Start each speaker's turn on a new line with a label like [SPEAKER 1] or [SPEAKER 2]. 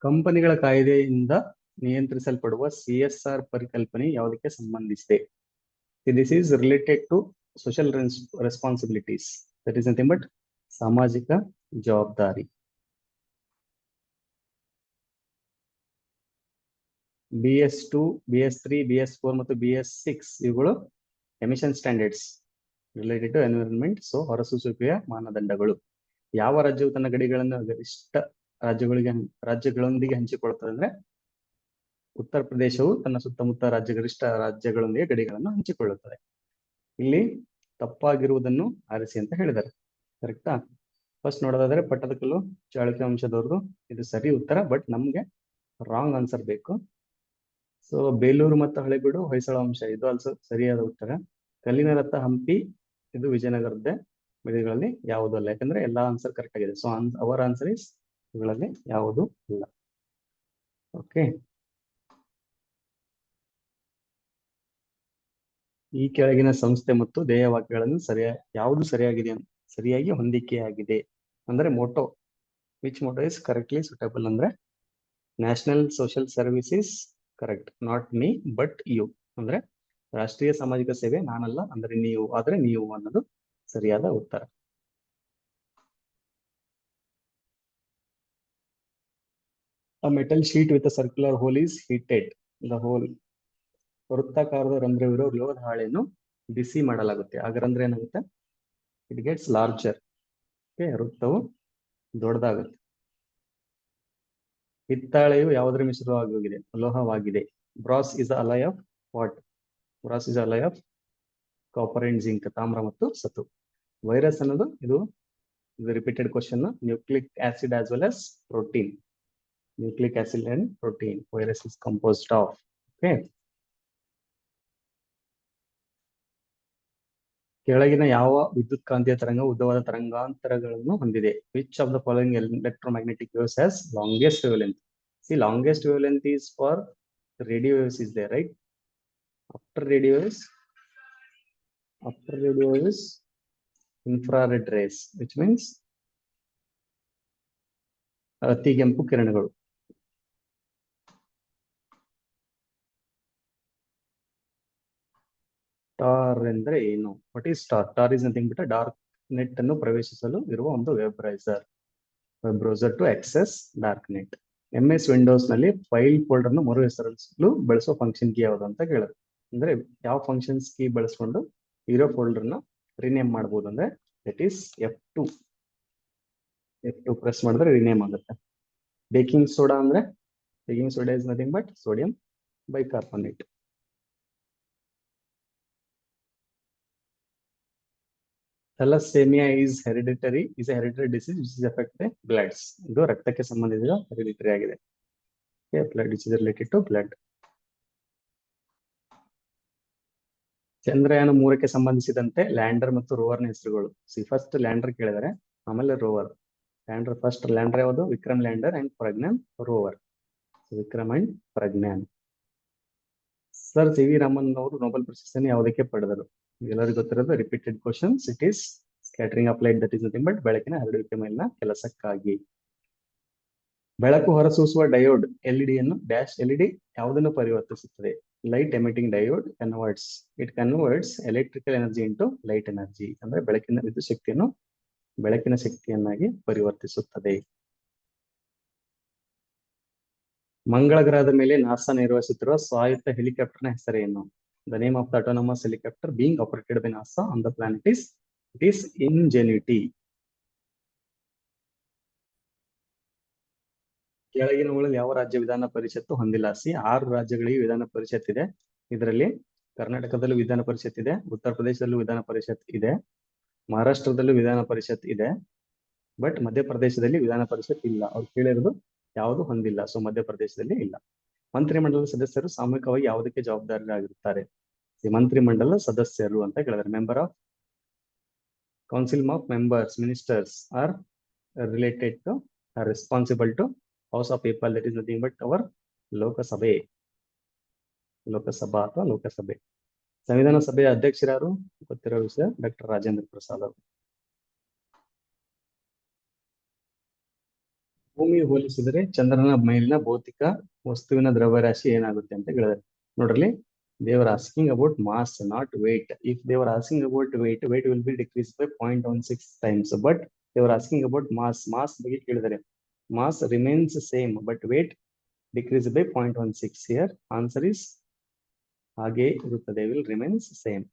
[SPEAKER 1] ಕಂಪನಿಗಳ ಕಾಯ್ದೆಯಿಂದ ನಿಯಂತ್ರಿಸಲ್ಪಡುವ CSR ಪರಿಕಲ್ಪನೆ ಯಾವುದಕ್ಕೆ ಸಂಬಂಧಿಸಿದೆ? This is related to social responsibilities. That is nothing but ಸಾಮಾಜಿಕ ಜವಾಬ್ದಾರಿ. BS2, BS3, BS4 ಮತ್ತು BS6 ಇವುಗಳು emission standards related to environment. So ಹೊರಸೂಸುವಿಕೆಯ ಮಾನದಂಡಗಳು. ಯಾವ ರಾಜ್ಯವು ತನ್ನ ಗಡಿಗಳನ್ನು ಗರಿಷ್ಠ ರಾಜ್ಯಗಳೊಂದಿಗೆ ಹಂಚಿಕೊಳ್ಳುತ್ತದೆ ಅಂದ್ರೆ ಉತ್ತರ ಪ್ರದೇಶವು ತನ್ನ ಸುತ್ತಮುತ್ತ ಗರಿಷ್ಠ ರಾಜ್ಯಗಳೊಂದಿಗೆ ಗಡಿಗಳನ್ನು ಹಂಚಿಕೊಳ್ಳುತ್ತದೆ. ಇಲ್ಲಿ ತಪ್ಪಾಗಿರುವುದನ್ನು ಆರಿಸಿ ಅಂತ ಹೇಳಿದ್ದಾರೆ. ಕರೆಕ್ಟಾ? ಫಸ್ಟ್ ನೋಡೋದಾದ್ರೆ ಪಟ್ಟದಕಲ್ಲು ಚಾಳುಕ್ಯ ವಂಶದವ್ರದ್ದು ಇದು ಸರಿ ಉತ್ತರ, ಬಟ್ ನಮ್ಗೆ ರಾಂಗ್ ಆನ್ಸರ್ ಬೇಕು. ಸೊ ಬೇಲೂರು ಮತ್ತು ಹಳೆಬೀಡು ಹೊಯ್ಸಳ ವಂಶ ಇದು ಆಲ್ಸೋ ಸರಿಯಾದ ಉತ್ತರ. ಕಲ್ಲಿನ ರಥ ಹಂಪಿ ಇದು ವಿಜಯನಗರದ ಬೆಳೆಗಳಲ್ಲಿ ಯಾವುದೂ ಅಲ್ಲ, ಯಾಕಂದ್ರೆ ಎಲ್ಲಾ ಆನ್ಸರ್ ಕರೆಕ್ಟ್ ಆಗಿದೆ. ಸೊ ಅವರ್ ಆನ್ಸರ್ ಇಸ್ ಇವುಗಳಲ್ಲಿ ಯಾವುದು ಇಲ್ಲ. ಓಕೆ, ಈ ಕೆಳಗಿನ ಸಂಸ್ಥೆ ಮತ್ತು ಧ್ಯೇಯವಾಕ್ಯಗಳನ್ನು ಯಾವುದು ಸರಿಯಾಗಿ ಹೊಂದಿಕೆಯಾಗಿದೆ ಅಂದ್ರೆ motto. Which motto is correctly suitable ಅಂದ್ರೆ national social services correct, not me but you ಅಂದ್ರೆ ರಾಷ್ಟ್ರೀಯ ಸಾಮಾಜಿಕ ಸೇವೆ ನಾನಲ್ಲ ಅಂದ್ರೆ ನೀವು, ಆದ್ರೆ ನೀವು ಅನ್ನೋದು ಸರಿಯಾದ ಉತ್ತರ. A metal sheet with a circular hole is heated. The hole ವೃತ್ತಾಕಾರದ ರಂಧ್ರವಿರೋ ಲೋಹದ ಹಾಳೆಯನ್ನು ಬಿಸಿ ಮಾಡಲಾಗುತ್ತೆ. ಆಗ ರಂಧ್ರ ಏನಾಗುತ್ತೆ? It gets larger. ಓಕೆ, ವೃತ್ತವು ದೊಡ್ಡದಾಗುತ್ತೆ. ಹಿತ್ತಾಳೆಯು ಯಾವುದರ ಮಿಶ್ರವಾಗಿದೆ? ಲೋಹವಾಗಿದೆ. Brass is alloy of what? Brass is alloy of copper and zinc, ತಾಮ್ರ ಮತ್ತು ಸತು. ವೈರಸ್ ಅನ್ನೋದು ಇದು repeated question. Nucleic acid as well as protein. Nucleic acid and protein virus is composed of. Okay, ಕೆಳಗಿನ ಯಾವ ವಿದ್ಯುತ್ ಕಾಂತೀಯ ತರಂಗ ಉದ್ದವಾದ ತರಂಗಾಂತರಗಳನ್ನು ಹೊಂದಿದೆ? Which of the following electromagnetic waves has longest wavelength? C, longest wavelength is for radio waves is there, right? After radio waves infrared rays, which means ಅತಿಗೆಂಪು ಕಿರಣಗಳು. ಸ್ಟಾರ್ ಎಂದ್ರೆ ಏನು? What is star? Star is nothing but dark net ಅನ್ನು ಪ್ರವೇಶಿಸಲು ಇರುವ ಒಂದು web browser to access dark net. MS Windows ನಲ್ಲಿ file folder ಅನ್ನು ಮರು ಹೆಸರಿಸಲು ಬಳಸುವ ಫಂಕ್ಷನ್ ಕೀ ಯಾವುದು ಅಂತ ಕೇಳಿದ್ರು. ಅಂದ್ರೆ ಯಾವ ಫಂಕ್ಷನ್ಸ್ ಕೀ ಬಳಸ್ಕೊಂಡು ಇರೋ ಫೋಲ್ಡರ್ ನ ರಿನೇಮ್ ಮಾಡಬಹುದು ಅಂದ್ರೆ ದಟ್ ಈಸ್ F2 ಪ್ರೆಸ್ ಮಾಡಿದ್ರೆ ರಿನೇಮ್ ಆಗುತ್ತೆ. ಬೇಕಿಂಗ್ ಸೋಡಾ ಅಂದ್ರೆ baking soda is nothing but sodium bicarbonate. Thalassaemia is a hereditary disease which is affect the bloods. ಇದು ರಕ್ತಕ್ಕೆ ಸಂಬಂಧಿಸಿದ ಹೆರಿಡಿಟರಿ ಆಗಿದೆ. Blood is related to blood. Chandrayaan 3ಕ್ಕೆ ಸಂಬಂಧಿಸಿದಂತೆ ಲ್ಯಾಂಡರ್ ಮತ್ತು rover ನ ಹೆಸರುಗಳು. ಫಸ್ಟ್ ಲ್ಯಾಂಡರ್ ಕೇಳಿದರೆ, ಆಮೇಲೆ ರೋವರ್. ಫಸ್ಟ್ ಲ್ಯಾಂಡರ್ ಯಾವುದು? Vikram lander and Pragyan rover. Vikram and Pragyan. Sir C V Raman ಅವರು ನೊಬೆಲ್ ಪ್ರಶಸ್ತಿಯನ್ನು ಯಾವುದಕ್ಕೆ ಪಡೆದರು? ಎಲ್ಲರಿಗೂ ಗೊತ್ತಿರೋದು repeated questions. It is scattering applied, that is nothing but ಬೆಳಕಿನ ಹರಡುವಿಕೆ ಮೇಲಿನ ಕೆಲಸಕ್ಕಾಗಿ. ಬೆಳಕು ಹೊರಸೂಸುವ ಡಯೋಡ್ LED ಯನ್ನು ಡ್ಯಾಶ್ LED ಯಾವುದನ್ನು ಪರಿವರ್ತಿಸುತ್ತದೆ? Light emitting diode converts electrical energy into light energy. ಅಂದ್ರೆ ಬೆಳಕಿನ ವಿದ್ಯುತ್ ಶಕ್ತಿಯನ್ನು ಬೆಳಕಿನ ಶಕ್ತಿಯನ್ನಾಗಿ ಪರಿವರ್ತಿಸುತ್ತದೆ. ಮಂಗಳ ಗ್ರಹದ ಮೇಲೆ ನಾಸಾ ನಿರ್ವಹಿಸುತ್ತಿರುವ ಸ್ವಾಯತ್ತ ಹೆಲಿಕಾಪ್ಟರ್ ನ ಹೆಸರೇನು? The name of the autonomous helicopter being operated by NASA on the planet is ingenuity. ಕೆಳಗಿನವುಗಳಲ್ಲಿ ಯಾವ ರಾಜ್ಯ ವಿಧಾನ ಪರಿಷತ್ತು ಹೊಂದಿಲ್ಲ? ಸಿ, 6 ರಾಜ್ಯಗಳಿಗೆ ವಿಧಾನ ಪರಿಷತ್ ಇದೆ. ಇದರಲ್ಲಿ ಕರ್ನಾಟಕದಲ್ಲೂ ವಿಧಾನ ಪರಿಷತ್ ಇದೆ, ಉತ್ತರ ಪ್ರದೇಶದಲ್ಲೂ ವಿಧಾನ ಪರಿಷತ್ ಇದೆ, ಮಹಾರಾಷ್ಟ್ರದಲ್ಲೂ ವಿಧಾನ ಪರಿಷತ್ ಇದೆ, ಬಟ್ ಮಧ್ಯಪ್ರದೇಶದಲ್ಲಿ ವಿಧಾನ ಪರಿಷತ್ ಇಲ್ಲ. ಅವ್ರು ಕೇಳಿರೋದು ಯಾವುದು ಹೊಂದಿಲ್ಲ, ಸೊ ಮಧ್ಯಪ್ರದೇಶದಲ್ಲಿ ಇಲ್ಲ. ಮಂತ್ರಿಮಂಡಲದ ಸದಸ್ಯರು ಸಾಮೂಹಿಕವಾಗಿ ಯಾವುದಕ್ಕೆ ಜವಾಬ್ದಾರರಾಗಿರುತ್ತಾರೆ? ಮಂತ್ರಿಮಂಡಲ ಸದಸ್ಯರು ಅಂತ ಕೇಳಿದ್ರೆ member of council of members ministers are related to responsible to house of people, that is nothing but our Lok Sabha ಅಥವಾ ಲೋಕಸಭೆ. ಸಂವಿಧಾನ ಸಭೆಯ ಅಧ್ಯಕ್ಷರಾರು? ಗೊತ್ತಿರೋ ವಿಷಯ, ಡಾಕ್ಟರ್ ರಾಜೇಂದ್ರ ಪ್ರಸಾದ್ ಅವರು. ಭೂಮಿ ಹೋಲಿಸಿದರೆ ಚಂದ್ರನ ಮೇಲಿನ ಭೌತಿಕ ವಸ್ತುವಿನ ದ್ರವ್ಯರಾಶಿ ಏನಾಗುತ್ತೆ ಅಂತ ಹೇಳಿದ್ರೆ ನೋಡ್ರಲ್ಲಿ they are asking about mass not weight. If they are asking about weight will be decrease by 0.16 times. But they are asking about mass ಬಗ್ಗೆ ಕೇಳಿದರೆ mass remains same but weight decrease by 0.16. Here answer is ಹಾಗೆ ಇರುತ್ತದೆ, will remains same.